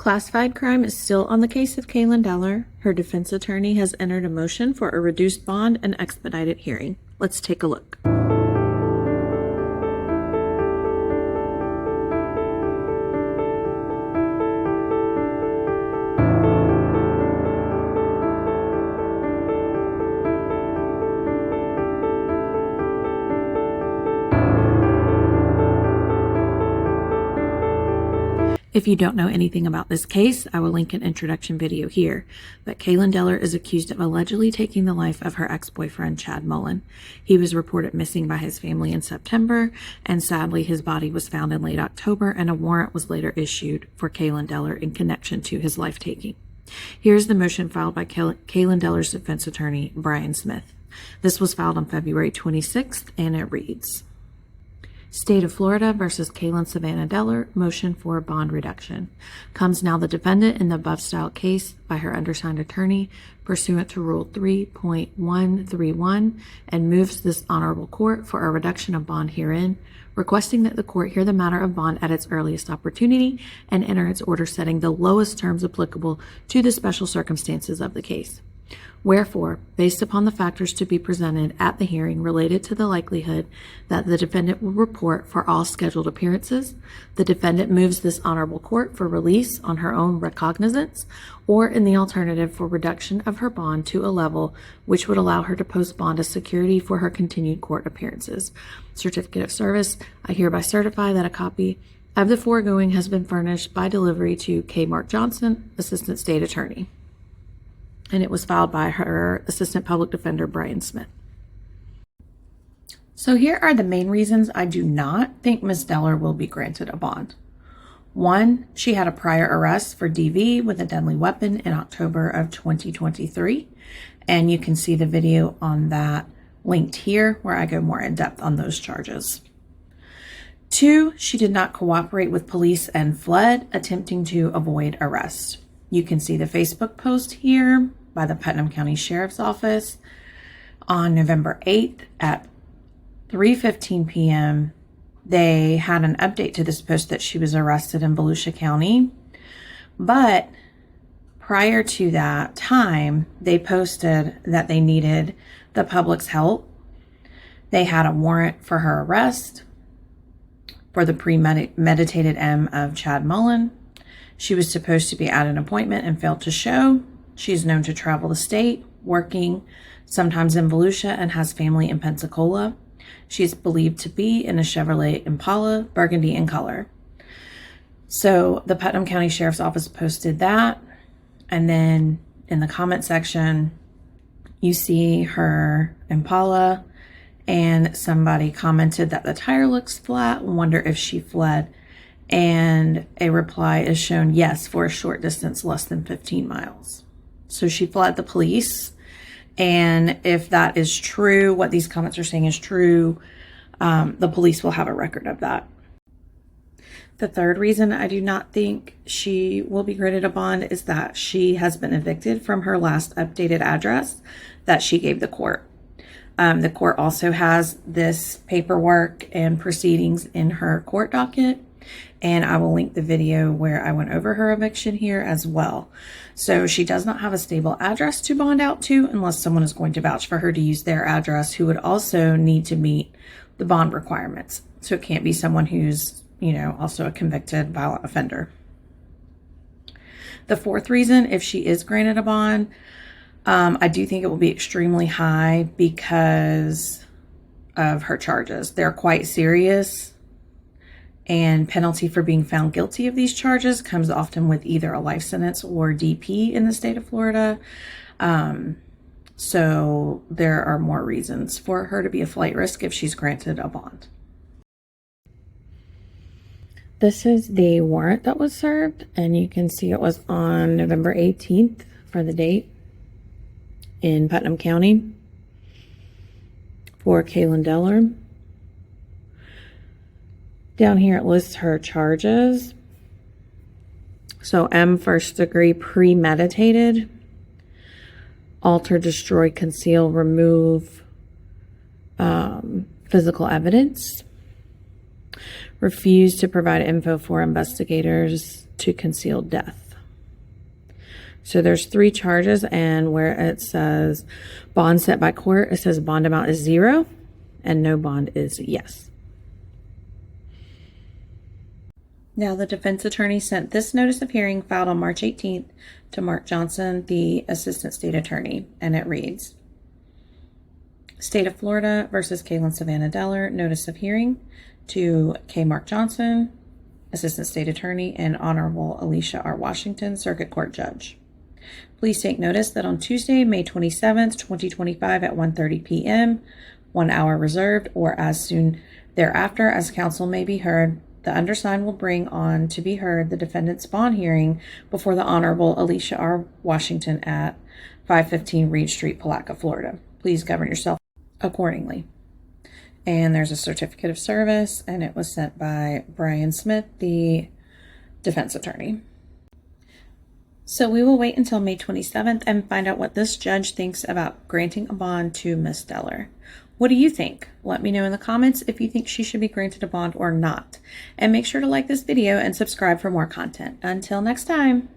Classified crime is still on the case of Caylen Deller. Her defense attorney has entered a motion for a reduced bond and expedited hearing. Let's take a look. If you don't know anything about this case, I will link an introduction video here. But Caylen Deller is accused of allegedly taking the life of her ex-boyfriend, Chad Mullen. He was reported missing by his family in September, and sadly his body was found in late October, and a warrant was later issued for Caylen Deller in connection to his life-taking. Here's the motion filed by Caylen Deller's defense attorney, Brian Smith. This was filed on February 26th, and it reads: State of Florida versus Caylen Savannah Deller, motion for bond reduction. Comes now the defendant in the above-style case by her undersigned attorney pursuant to Rule 3.131 and moves this honorable court for a reduction of bond herein, requesting that the court hear the matter of bond at its earliest opportunity and enter its order setting the lowest terms applicable to the special circumstances of the case. Wherefore, based upon the factors to be presented at the hearing related to the likelihood that the defendant will report for all scheduled appearances, the defendant moves this honorable court for release on her own recognizance, or in the alternative for reduction of her bond to a level which would allow her to post bond as security for her continued court appearances. Certificate of service: I hereby certify that a copy of the foregoing has been furnished by delivery to K. Mark Johnson, Assistant State Attorney. And it was filed by her Assistant Public Defender, Brian Smith. So here are the main reasons I do not think Ms. Deller will be granted a bond. 1, she had a prior arrest for DV with a deadly weapon in October of 2023. And you can see the video on that linked here where I go more in depth on those charges. 2, she did not cooperate with police and fled, attempting to avoid arrest. You can see the Facebook post here by the Putnam County Sheriff's Office on November 8th at 3:15 p.m. They had an update to this post that she was arrested in Volusia County. But prior to that time, they posted that they needed the public's help. They had a warrant for her arrest for the premeditated M of Chad Mullen. She was supposed to be at an appointment and failed to show. She is known to travel the state, working sometimes in Volusia, and has family in Pensacola. She is believed to be in a Chevrolet Impala, burgundy in color. So the Putnam County Sheriff's Office posted that. And then in the comment section, you see her Impala, and somebody commented that the tire looks flat. Wonder if she fled. And a reply is shown, yes, for a short distance, less than 15 miles. So she fled the police. And if that is true, what these comments are saying is true, the police will have a record of that. The third reason I do not think she will be granted a bond is that she has been evicted from her last updated address that she gave the court. The court also has this paperwork and proceedings in her court docket. And I will link the video where I went over her eviction here as well. So she does not have a stable address to bond out to unless someone is going to vouch for her to use their address, who would also need to meet the bond requirements. So it can't be someone who's, also a convicted violent offender. The fourth reason, if she is granted a bond, I do think it will be extremely high because of her charges. They're quite serious. And penalty for being found guilty of these charges comes often with either a life sentence or DP in the state of Florida. So there are more reasons for her to be a flight risk if she's granted a bond. This is the warrant that was served, and you can see it was on November 18th for the date in Putnam County for Caylen Deller. Down here it lists her charges. So M, first degree premeditated, alter, destroy, conceal, remove physical evidence, refuse to provide info for investigators to conceal death. So there's 3 charges, and where it says bond set by court, it says bond amount is 0 and no bond is yes. Now, the defense attorney sent this notice of hearing filed on March 18th to Mark Johnson, the assistant state attorney, and it reads, State of Florida versus Caylen Savannah Deller, notice of hearing to K. Mark Johnson, assistant state attorney, and Honorable Alicia R. Washington, circuit court judge. Please take notice that on Tuesday, May 27th, 2025 at 1:30 p.m., 1 hour reserved, or as soon thereafter as counsel may be heard, the undersigned will bring on to be heard the defendant's bond hearing before the Honorable Alicia R. Washington at 515 Reed Street, Palatka, Florida. Please govern yourself accordingly. And there's a certificate of service, and it was sent by Brian Smith, the defense attorney. So we will wait until May 27th and find out what this judge thinks about granting a bond to Miss Deller. What do you think? Let me know in the comments if you think she should be granted a bond or not. And make sure to like this video and subscribe for more content. Until next time.